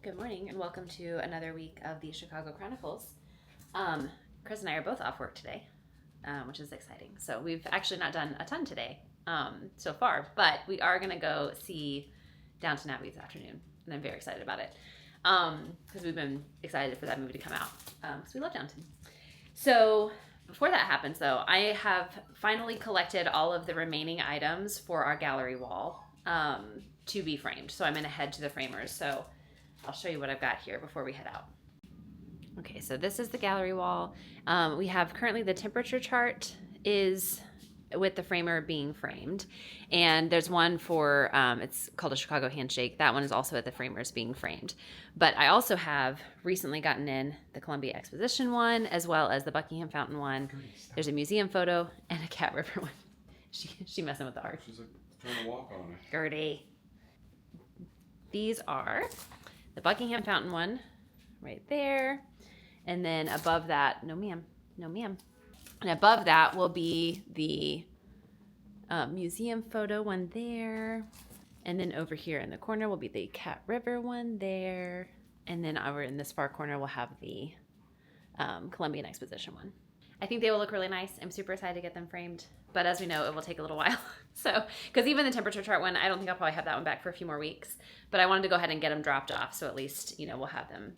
Good morning and welcome to another week of the Chicago Chronicles. Chris and I are both off work today, which is exciting. So we've actually not done a ton today so far, but we are going to go see Downton Abbey this afternoon, and I'm very excited about it because we've been excited for that movie to come out because we love Downton. So before that happens, though, I have finally collected all of the remaining items for our gallery wall to be framed. So I'm going to head to the framers. So I'll show you what I've got here before we head out. Okay, so this is the gallery wall. We have currently the temperature chart is with the framer being framed. And there's one for, it's called a Chicago Handshake. That one is also at the framers being framed. But I also have recently gotten in the Columbia Exposition one, as well as the Buckingham Fountain one. There's a museum photo and a Cat River one. She messing with the art. She's like trying to walk on it. Gertie. These are the Buckingham Fountain one right there. And then above that, no ma'am. And above that will be the museum photo one there. And then over here in the corner will be the Cat River one there. And then over in this far corner, we'll have the Columbian Exposition one. I think they will look really nice. I'm super excited to get them framed. But as we know, it will take a little while. So, because even the temperature chart one, I don't think I'll probably have that one back for a few more weeks. But I wanted to go ahead and get them dropped off. So at least, we'll have them,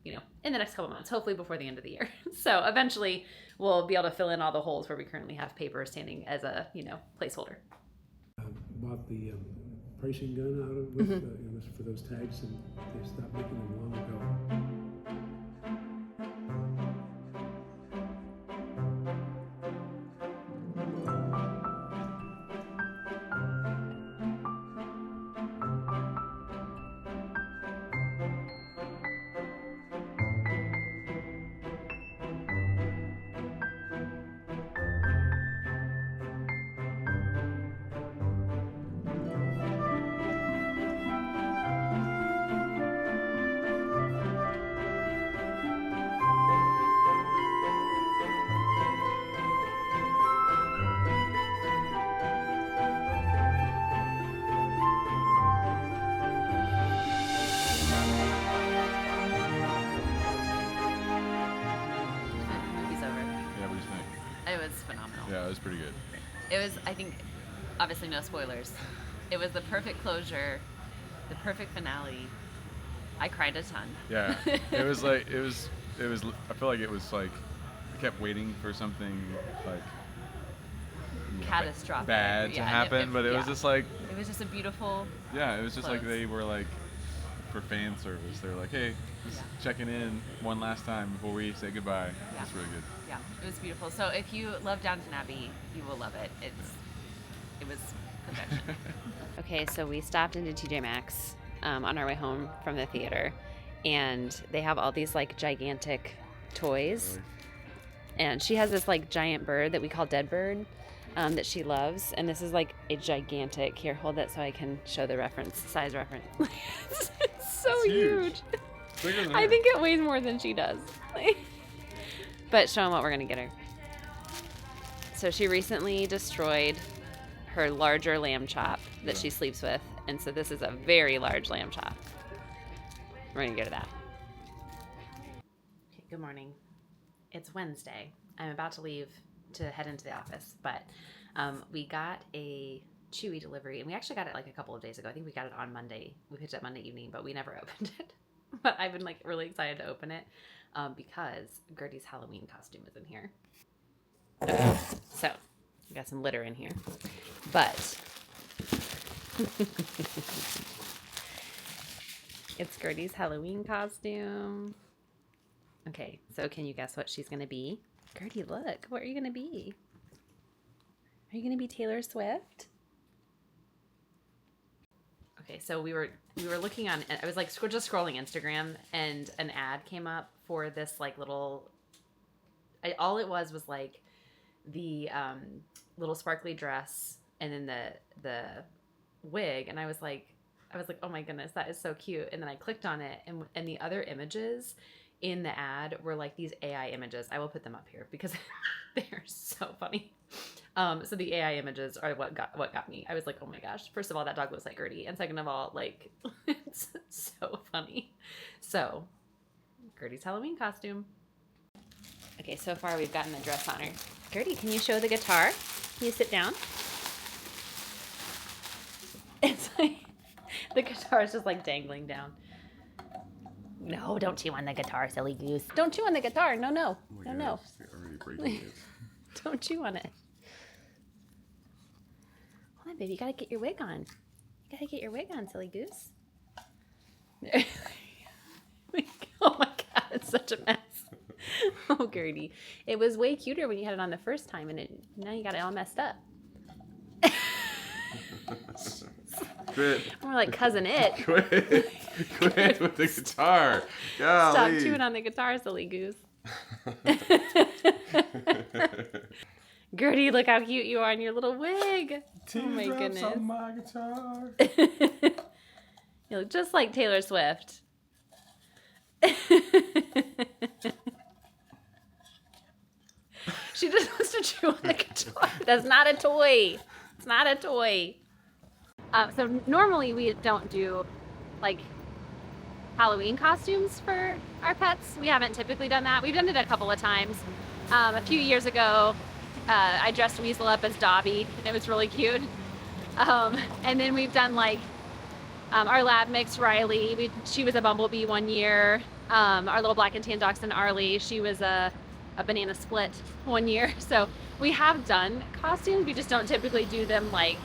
in the next couple months, hopefully before the end of the year. So eventually we'll be able to fill in all the holes where we currently have paper standing as a, placeholder. I bought the pricing gun out of with, for those tags, and they stopped making them long ago. It was phenomenal. Yeah, it was pretty good. It was, I think, obviously no spoilers. It was the perfect closure, the perfect finale. I cried a ton. Yeah, it was like it was. I feel like it was like I kept waiting for something like Catastrophic bad to happen, but it was just like it was just a beautiful. Yeah, it was just close. like they were like for fan service. They were like, hey, just checking in one last time before we say goodbye. Yeah. It's really good. Yeah, it was beautiful. So if you love Downton Abbey, you will love it. It was perfection. Okay, so we stopped into TJ Maxx on our way home from the theater, and they have all these like gigantic toys. Really? And she has this like giant bird that we call Dead Bird that she loves, and this is like a gigantic. Here, hold that so I can show the size reference. It's so It's huge. Bigger than I her. think it weighs more than she does. But show them what we're going to get her. So she recently destroyed her larger lamb chop that she sleeps with. And so this is a very large lamb chop. We're going to get her that. Okay, good morning. It's Wednesday. I'm about to leave to head into the office. But we got a Chewy delivery. And we actually got it like a couple of days ago. I think we got it on Monday. We picked it up Monday evening, but we never opened it. But I've been like really excited to open it because Gertie's Halloween costume is in here. Okay. So we got some litter in here, but it's Gertie's Halloween costume. Okay, so can you guess what she's gonna be? Gertie, look, what are you gonna be? Are you gonna be Taylor Swift? Okay, so we were looking on. I was like just scrolling Instagram, and an ad came up for this like little. All it was like the little sparkly dress, and then the wig, and I was like, oh my goodness, that is so cute. And then I clicked on it, and the other images in the ad were like these AI images. I will put them up here because they're so funny. So the AI images are what got me. I was like, oh my gosh. First of all, that dog looks like Gertie. And second of all, like, it's so funny. So, Gertie's Halloween costume. Okay, so far we've gotten the dress on her. Gertie, can you show the guitar? Can you sit down? It's like, the guitar is just like dangling down. No, don't chew on the guitar, silly goose. Don't chew on the guitar. No, no. Oh No, no. Already breaking it. Don't chew on it. Hold on, baby. You gotta get your wig on. You gotta get your wig on, silly goose. Oh my god, it's such a mess. Oh, Gertie. It was way cuter when you had it on the first time, and now you got it all messed up. Quit. More like Cousin It. Quit with the guitar. Golly. Stop chewing on the guitar, silly goose. Gertie, look how cute you are in your little wig. Oh my goodness. On my guitar. You look just like Taylor Swift. She just wants to chew on the guitar. That's not a toy. It's not a toy. So normally we don't do like Halloween costumes for our pets. We haven't typically done that. We've done it a couple of times. A few years ago, I dressed Weasel up as Dobby, and it was really cute. And then we've done like our lab mix, Riley. She was a bumblebee one year. Our little black and tan dachshund, Arlie, she was a banana split one year. So we have done costumes. We just don't typically do them like,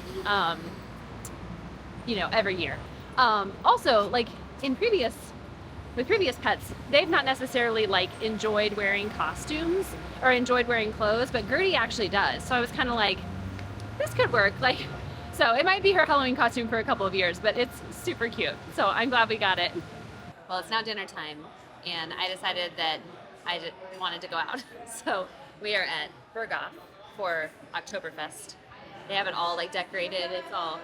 every year. Also, like with previous pets, they've not necessarily like enjoyed wearing costumes or enjoyed wearing clothes, but Gertie actually does. So I was kind of like, this could work. Like, so it might be her Halloween costume for a couple of years, but it's super cute. So I'm glad we got it. Well, it's now dinner time, and I decided that I wanted to go out. So we are at Berghoff for Oktoberfest. They have it all like decorated. It's all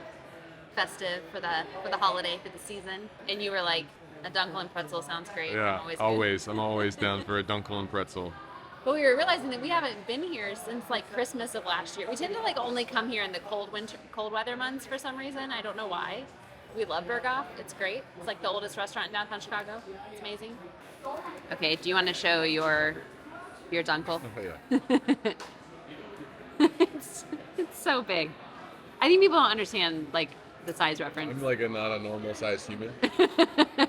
festive for the holiday, for the season. And you were like, a dunkel and pretzel sounds great. Yeah, always. I'm always down for a dunkel and pretzel. But we were realizing that we haven't been here since like Christmas of last year. We tend to like only come here in the cold weather months for some reason. I don't know why. We love Berghoff. It's great. It's like the oldest restaurant in downtown Chicago. It's amazing. Okay, do you want to show your dunkel? Oh, yeah. It's so big. I think people don't understand like the size reference. I'm like not a normal sized human.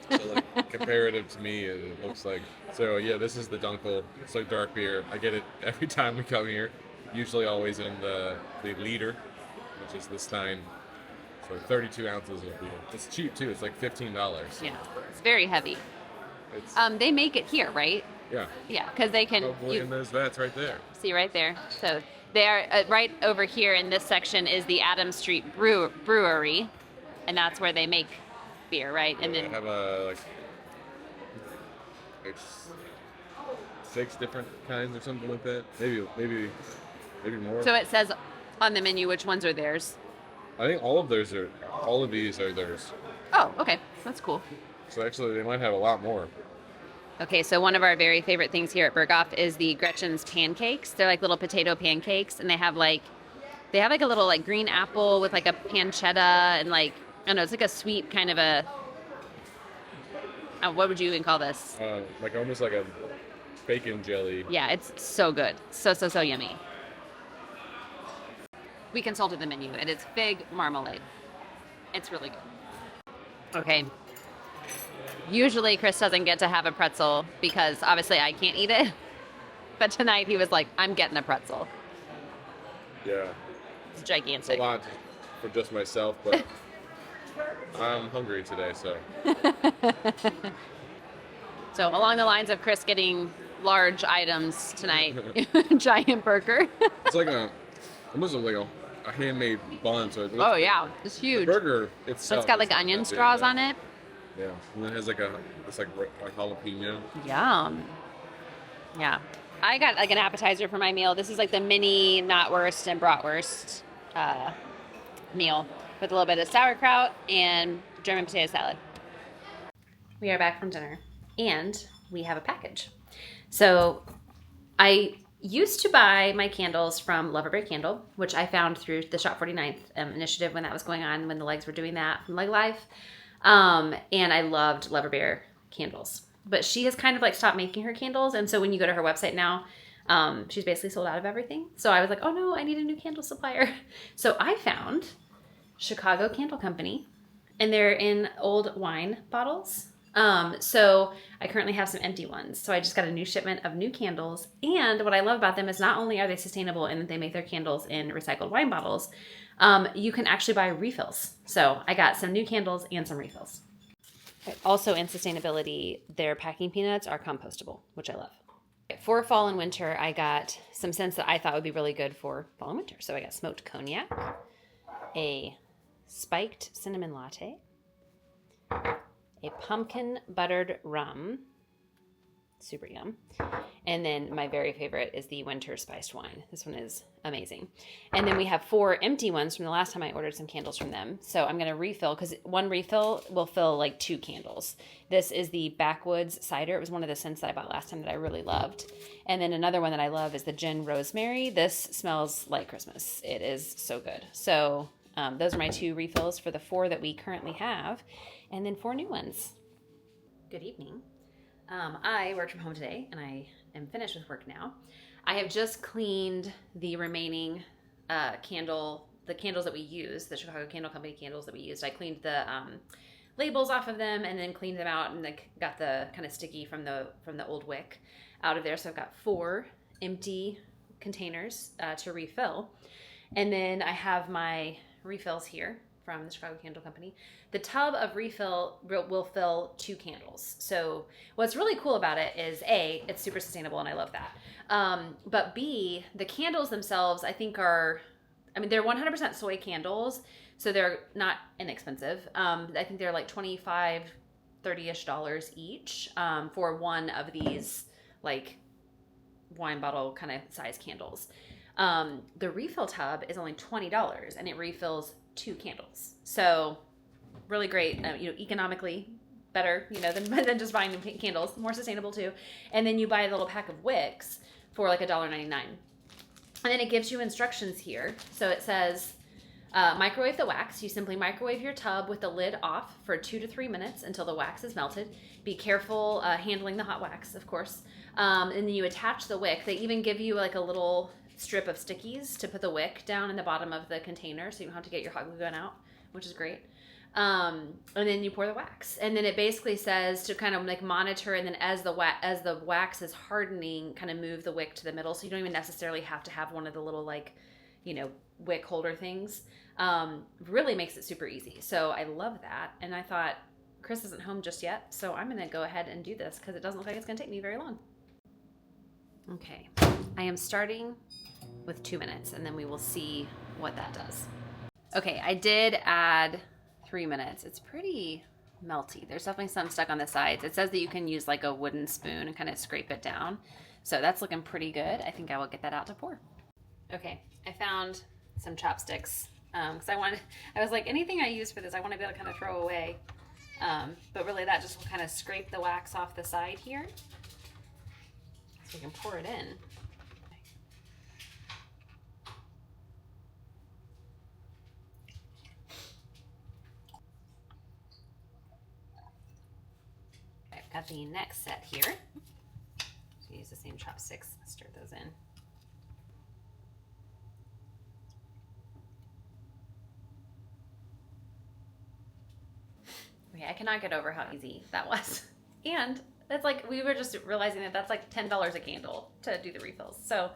So like comparative to me, it looks like. So yeah, this is the dunkel. It's like dark beer. I get it every time we come here. Usually always in the liter, which is the Stein. So 32 ounces of beer. It's cheap too. It's like $15. Yeah, it's very heavy. It's, they make it here, right? yeah. Yeah, because they can. Oh, and there's vats right there. See right there. So they are right over here in this section is the Adams Street Brewery, and that's where they make beer, right? And They then have it's 6 different kinds or something like that. Maybe more. so it says on the menu which ones are theirs. I think all of these are theirs. Oh, okay, that's cool. So actually, they might have a lot more. Okay, so one of our very favorite things here at Berghoff is the Gretchen's pancakes. They're like little potato pancakes, and they have like a little like green apple with like a pancetta and like I don't know, it's like a sweet kind of a what would you even call this? Like almost like a bacon jelly. Yeah, it's so good, so yummy. We consulted the menu, and it's fig marmalade. It's really good. Okay. Usually Chris doesn't get to have a pretzel because obviously I can't eat it. But tonight he was like, I'm getting a pretzel. Yeah. It's It's gigantic. a lot for just myself, but I'm hungry today, so. So along the lines of Chris getting large items tonight, giant burger. It's like almost like a handmade bun. So it looks Oh yeah, it's huge. The burger So itself. it's got like is onion not big, straws yeah. on it. Yeah, and it has like a jalapeno. Yum. Yeah. I got like an appetizer for my meal. This is like the mini knotwurst and bratwurst meal with a little bit of sauerkraut and German potato salad. We are back from dinner and we have a package. So I used to buy my candles from Loverberry Candle, which I found through the Shop 49th initiative when that was going on, when the legs were doing that from Leg Life. And I loved Loverberry candles. But she has kind of like stopped making her candles. And so when you go to her website now, she's basically sold out of everything. So I was like, oh no, I need a new candle supplier. So I found Chicago Candle Company, and they're in old wine bottles. So I currently have some empty ones. So I just got a new shipment of new candles. And what I love about them is not only are they sustainable and they make their candles in recycled wine bottles, you can actually buy refills. So I got some new candles and some refills. Also in sustainability, their packing peanuts are compostable, which I love. For fall and winter, I got some scents that I thought would be really good for fall and winter. So I got smoked cognac, a spiked cinnamon latte, a pumpkin buttered rum, super yum, and then my very favorite is the winter spiced wine. This one is amazing. And then we have 4 empty ones from the last time I ordered some candles from them. So I'm going to refill, because one refill will fill like 2 candles. This is the Backwoods Cider. It was one of the scents that I bought last time that I really loved. And then another one that I love is the Gin Rosemary. This smells like Christmas. It is so good. So those are my 2 refills for the 4 that we currently have, and then 4 new ones. Good evening. I worked from home today, and I am finished with work now. I have just cleaned the remaining the candles that we used, the Chicago Candle Company candles that we used. I cleaned the labels off of them, and then cleaned them out, and got the kind of sticky from the old wick out of there. So I've got 4 empty containers to refill, and then I have my refills here from the Chicago Candle Company. The tub of refill will fill 2 candles. So what's really cool about it is A, it's super sustainable, and I love that. But B, the candles themselves, I think they're 100% soy candles, so they're not inexpensive. I think they're like $25, $30-ish each for one of these like wine bottle kind of size candles. The refill tub is only $20, and it refills 2 candles. So really great, economically better, than just buying candles, more sustainable too. And then you buy a little pack of wicks for like $1.99. And then it gives you instructions here. So it says, microwave the wax. You simply microwave your tub with the lid off for 2 to 3 minutes until the wax is melted. Be careful handling the hot wax, of course. And then you attach the wick. They even give you like a little strip of stickies to put the wick down in the bottom of the container, so you don't have to get your hot glue gun out, which is great. And then you pour the wax, and then it basically says to kind of like monitor, and then as the wax is hardening, kind of move the wick to the middle, so you don't even necessarily have to have one of the little wick holder things. Really makes it super easy. So I love that, and I thought Chris isn't home just yet, so I'm gonna go ahead and do this because it doesn't look like it's gonna take me very long. Okay, I am starting with 2 minutes, and then we will see what that does. Okay, I did add 3 minutes. It's pretty melty. There's definitely some stuck on the sides. It says that you can use like a wooden spoon and kind of scrape it down. So that's looking pretty good. I think I will get that out to pour. Okay, I found some chopsticks because I was like, anything I use for this, I want to be able to kind of throw away. But really that just will kind of scrape the wax off the side here, so we can pour it in. I've got the next set here. So use the same chopsticks, stir those in. Okay, I cannot get over how easy that was. And that's like, we were just realizing that that's like $10 a candle to do the refills. So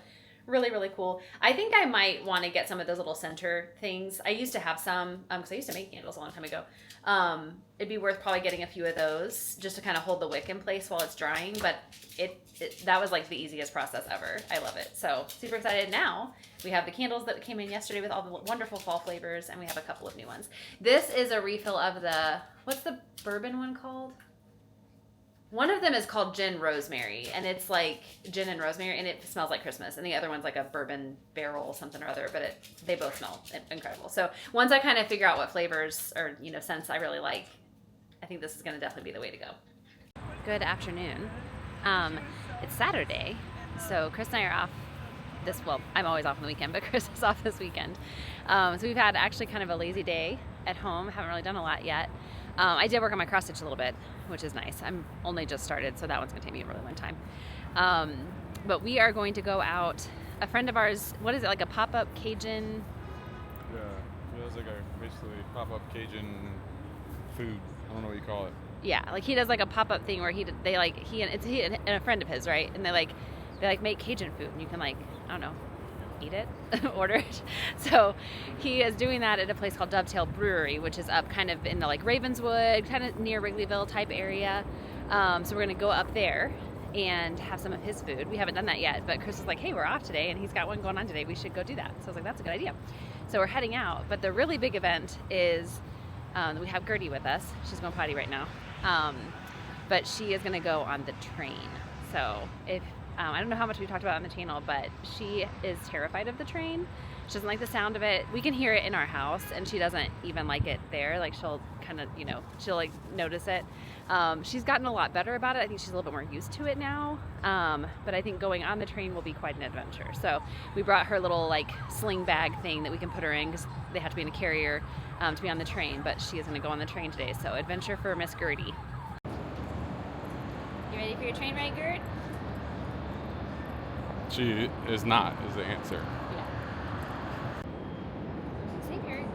really, really cool. I think I might want to get some of those little center things. I used to have some, because I used to make candles a long time ago. It'd be worth probably getting a few of those just to kind of hold the wick in place while it's drying. But that was like the easiest process ever. I love it. So super excited. Now we have the candles that came in yesterday with all the wonderful fall flavors, and we have a couple of new ones. This is a refill of what's the bourbon one called? One of them is called Gin Rosemary, and it's like gin and rosemary, and it smells like Christmas. And the other one's like a bourbon barrel something or other, but they both smell incredible. So once I kind of figure out what flavors or scents I really like, I think this is going to definitely be the way to go. Good afternoon. It's Saturday, so Chris and I are off I'm always off on the weekend, but Chris is off this weekend. So we've had actually kind of a lazy day at home. Haven't really done a lot yet. I did work on my cross stitch a little bit, which is nice. I'm only just started, so that one's gonna take me a really long time. But we are going to go out. A friend of ours, what is it, like a pop-up Cajun? Yeah, it was like basically pop-up Cajun food. I don't know what you call it. Yeah, like he does like a pop-up thing where he and a friend of his, right? And they make Cajun food, and you can like, I don't know, eat it, order it. So he is doing that at a place called Dovetail Brewery, which is up kind of in the like Ravenswood, kind of near Wrigleyville type area. So we're gonna go up there and have some of his food. We haven't done that yet, but Chris was like, hey, we're off today, and he's got one going on today. We should go do that. So I was like, that's a good idea. So we're heading out, but the really big event is we have Gertie with us. She's going potty right now. But she is going to go on the train. So if I don't know how much we talked about on the channel, but she is terrified of the train. She doesn't like the sound of it. We can hear it in our house, and she doesn't even like it there. Like she'll kind of, she'll like notice it. She's gotten a lot better about it. I think she's a little bit more used to it now. But I think going on the train will be quite an adventure. So we brought her little like sling bag thing that we can put her in because they have to be in a carrier to be on the train. But she is going to go on the train today. So adventure for Miss Gertie. You ready for your train ride, Gert? She is not, is the answer. Yeah. Say, Gert.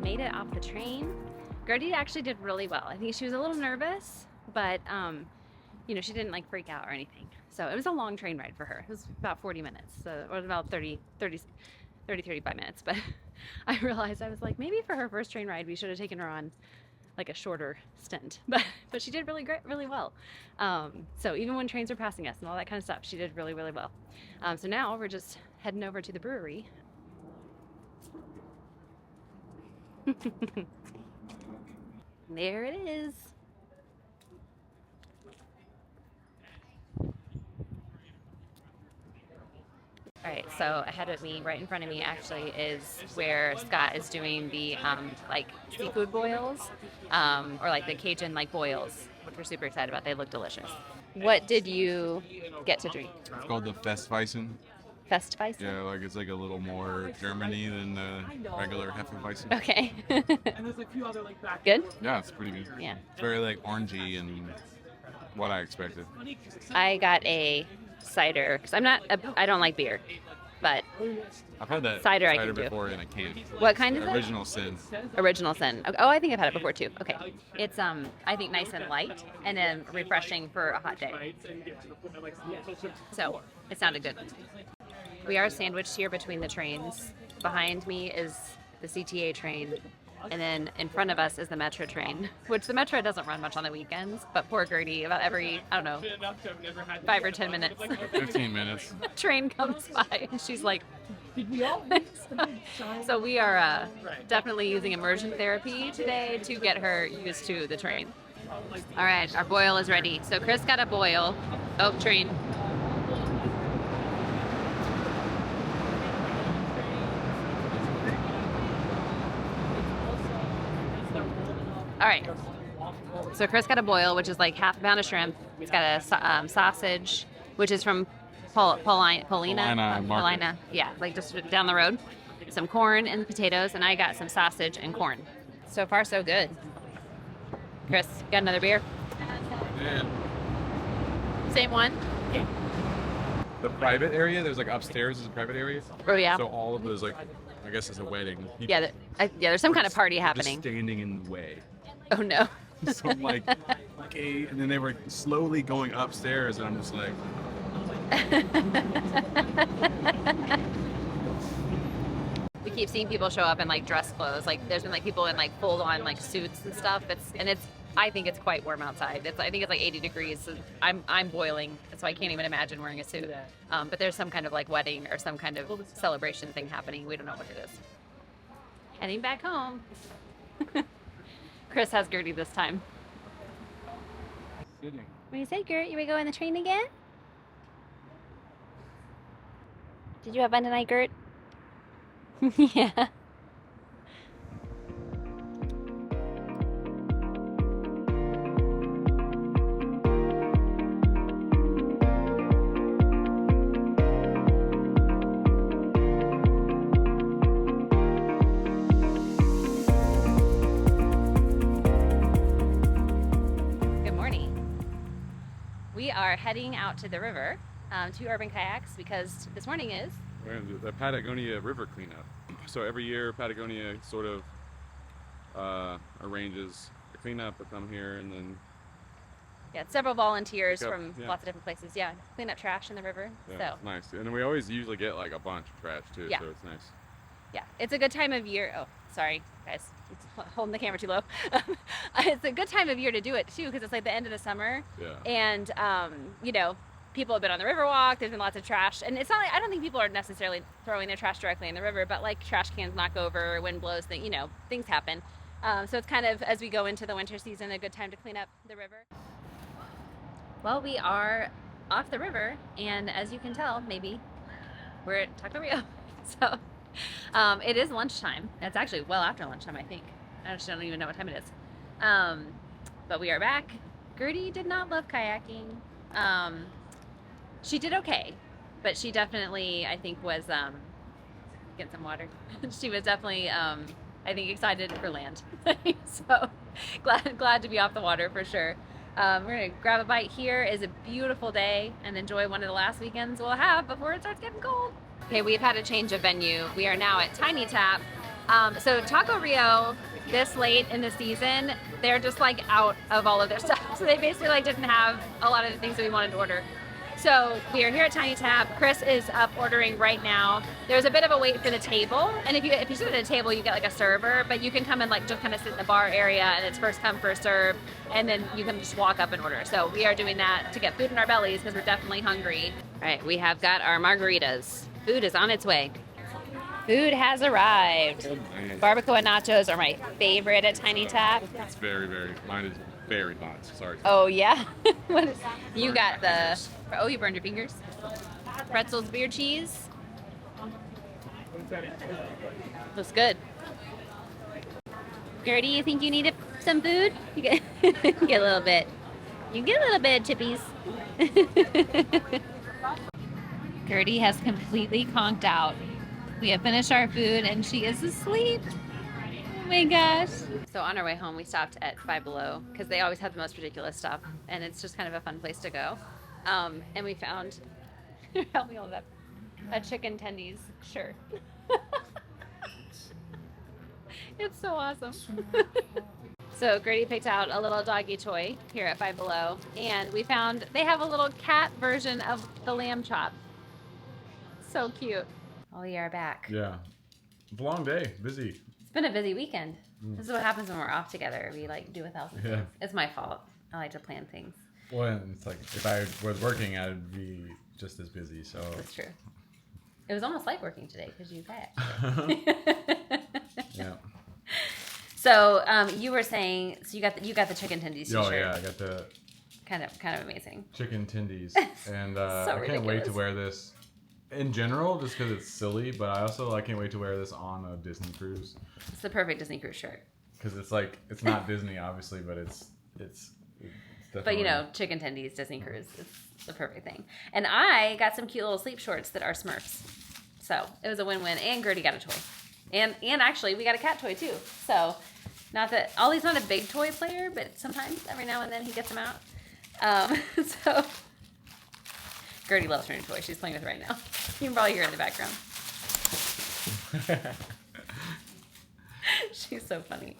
Made it off the train. Gertie actually did really well. I think she was a little nervous, but she didn't like freak out or anything. So it was a long train ride for her. It was about 40 minutes, so or about 35 minutes. But I realized, I was like, maybe for her first train ride, we should have taken her on like a shorter stint. But she did really well. So even when trains were passing us and all that kind of stuff, she did really well. So now we're just heading over to the brewery. There it is. All right, so ahead of me, right in front of me actually, is where Scott is doing the like seafood boils, or like the Cajun like boils, which we're super excited about. They look delicious. What did you get to drink? It's called the Festweizen. Festweizen? Yeah, like it's like a little more Germany than the regular Hefeweizen. Okay. Good? Yeah, it's pretty good. Yeah. It's very like orangey and what I expected. I got a cider because I don't like beer, but I've had that cider I can do. before in a can. What kind is it? Original Sin. Original Sin. Oh, I think I've had it before too. Okay. It's I think nice and light and then refreshing for a hot day. So it sounded good. We are sandwiched here between the trains. Behind me is the CTA train, and then in front of us is the Metro train, which the Metro doesn't run much on the weekends, but poor Gertie, about every, 5 or 10 minutes. 15 minutes. Train comes by, and she's like, so we are definitely using immersion therapy today to get her used to the train. All right, our boil is ready. So Chris got a boil. Oh, train. All right, so Chris got a boil, which is like half a pound of shrimp. He's got a sausage, which is from Paulina. Yeah, like just down the road. Some corn and potatoes, and I got some sausage and corn. So far, so good. Chris, got another beer? Yeah. Same one? The private area, there's like upstairs is a private area. Oh, yeah. So all of those, like, I guess it's a wedding. Yeah, there's some kind of party happening. Just standing in the way. Oh, no. So I'm like, okay. And then they were slowly going upstairs, and I'm just like. We keep seeing people show up in like dress clothes. Like there's been like people in like full on like suits and stuff. I think it's quite warm outside. I think it's like 80 degrees. So I'm boiling, so I can't even imagine wearing a suit. But there's some kind of like wedding or some kind of celebration thing happening. We don't know what it is. Heading back home. Chris has Gertie this time. Sitting. What do you say, Gert? You want to go on the train again? Did you have fun tonight, Gert? Yeah. Good morning. We are heading out to the river to Urban Kayaks because this morning is We're going to do the Patagonia river cleanup. So every year Patagonia sort of arranges a cleanup to come here, and then several volunteers Pick up, from yeah. lots of different places. Yeah, clean up trash in the river. yeah, So it's nice. And then we always usually get like a bunch of trash too, Yeah. so it's nice. yeah, it's a good time of year. Oh, sorry, guys, it's holding the camera too low. It's a good time of year to do it too because it's like the end of the summer, Yeah. and you know, people have been on the riverwalk. There's been lots of trash, and it's not like I don't think people are necessarily throwing their trash directly in the river, but like trash cans knock over, wind blows, things happen. So it's kind of, as we go into the winter season, a good time to clean up the river. Well, we are off the river, and as you can tell, maybe we're at Taco Rio. So it is lunchtime. It's actually well after lunchtime, I think. I actually don't even know what time it is. But we are back. Gertie did not love kayaking. She did okay, but she definitely, I think, was get some water. She was definitely, I think, excited for land. So glad to be off the water for sure. We're gonna grab a bite here. It's a beautiful day and enjoy one of the last weekends we'll have before it starts getting cold. Okay, we've had a change of venue. We are now at Tiny Tapp. So Taco Rio, this late in the season, they're just like out of all of their stuff. So they basically like didn't have a lot of the things that we wanted to order. So we are here at Tiny Tapp. Chris is up ordering right now. There's a bit of a wait for the table, and if you sit at a table, you get like a server, but you can come and like just kind of sit in the bar area, and it's first come first serve, and then you can just walk up and order. So we are doing that to get food in our bellies because we're definitely hungry. All right, we have got our margaritas. Food is on its way. Food has arrived. Nice. Barbacoa nachos are my favorite at Tiny Tapp. It's mine is very hot. Sorry. Oh yeah. You got the. Oh, you burned your fingers. Pretzels, beer cheese. Looks good. Gertie, you think you need some food? You get, get a little bit. You get a little bit of chippies. Gertie has completely conked out. We have finished our food and she is asleep. Oh my gosh. So on our way home, we stopped at Five Below because they always have the most ridiculous stuff, and it's just kind of a fun place to go. And we found, help me hold it up, a chicken tendies shirt. It's so awesome. So Gertie picked out a little doggy toy here at Five Below, and we found they have a little cat version of the lamb chop. So cute. Oh, we are back. Yeah. It's a long day. Busy. It's been a busy weekend. This is what happens when we're off together. We like do 1,000 Yeah. things. It's my fault. I like to plan things. Well, and it's like if I was working, I'd be just as busy. So That's true. It was almost like working today because you kayaked. yeah. So you were saying, so you got the chicken tendies t-shirt. Oh yeah, I got the Kind of amazing. chicken tendies, and So I can't wait to ridiculous. wear this. In general, just because it's silly, but I can't wait to wear this on a Disney cruise It's the perfect Disney cruise shirt. because it's like it's not Disney obviously, but it's definitely. But you know, chicken tendies, Disney cruise, it's the perfect thing. And I got some cute little sleep shorts that are Smurfs. So it was a win-win. And Gertie got a toy. And actually, we got a cat toy too. So not that Ollie's not a big toy player, but sometimes every now and then he gets them out. So Gertie loves her new toy. She's playing with it right now. You can probably hear it in the background. She's so funny.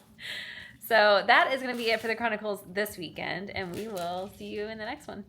So that is going to be it for the Chronicles this weekend, and we will see you in the next one.